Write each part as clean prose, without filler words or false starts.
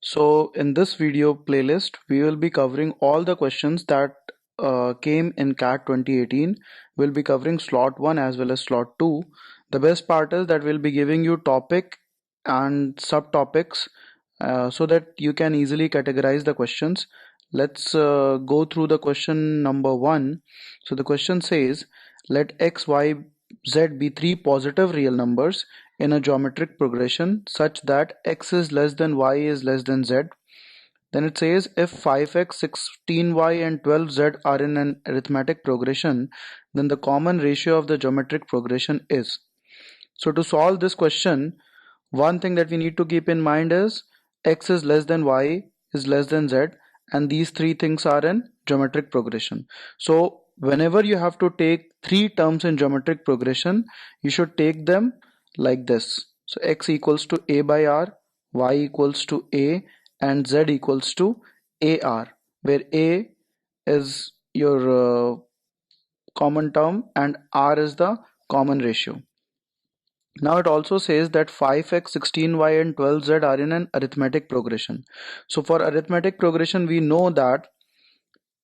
So in this video playlist, we will be covering all the questions that came in CAT 2018. We'll be covering slot 1 as well as slot 2. The best part is that we'll be giving you topic and subtopics so that you can easily categorize the questions. Let's go through the question number 1. So the question says, let x, y, z be three positive real numbers in a geometric progression such that x is less than y is less than z. Then it says if 5x, 16y and 12z are in an arithmetic progression, then the common ratio of the geometric progression is. So to solve this question, one thing that we need to keep in mind is x is less than y is less than z, and these three things are in geometric progression. So whenever you have to take three terms in geometric progression, you should take them like this. So x equals to a by r, y equals to a, and z equals to ar, where a is your common term and r is the common ratio. Now it also says that 5x, 16y and 12z are in an arithmetic progression. So for arithmetic progression, we know that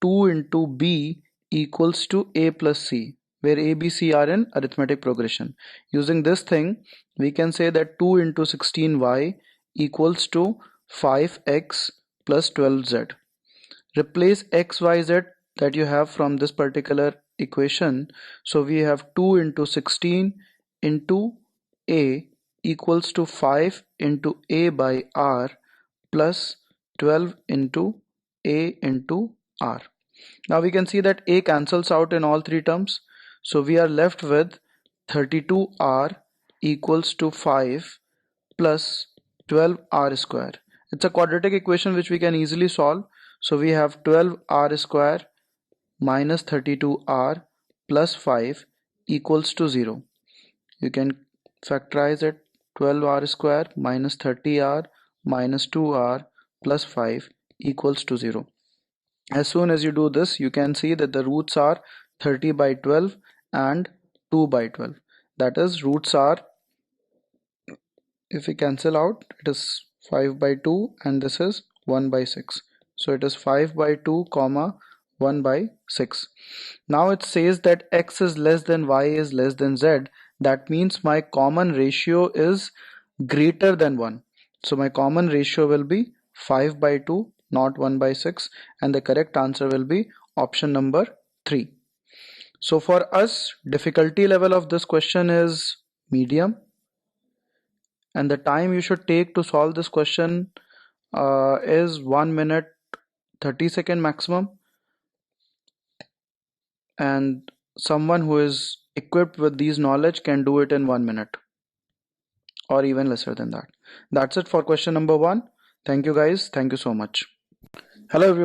2 into b equals to a plus c, where a, b, c are in arithmetic progression. Using this thing, we can say that 2 into 16y equals to 5x plus 12z. Replace x, y, z that you have from this particular equation. So we have 2 into 16 into a equals to 5 into a by r plus 12 into a into r. Now we can see that a cancels out in all three terms. So we are left with 32r equals to 5 plus 12r square. It's a quadratic equation which we can easily solve. So we have 12r square minus 32r plus 5 equals to 0. You can factorize it. 12r square minus 30r minus 2r plus 5 equals to 0. As soon as you do this, you can see that the roots are 30 by 12 and 2 by 12. That is, roots are, if we cancel out, it is 5 by 2 and this is 1 by 6. So it is 5 by 2 comma 1 by 6. Now it says that x is less than y is less than z. That means my common ratio is greater than 1. So my common ratio will be 5 by 2, not 1 by 6, and the correct answer will be option number 3. So for us, difficulty level of this question is medium, and the time you should take to solve this question is 1 minute 30 second maximum, and someone who is equipped with these knowledge can do it in 1 minute or even lesser than that. That's it for question number 1. Thank you guys. Thank you so much. Hello everyone.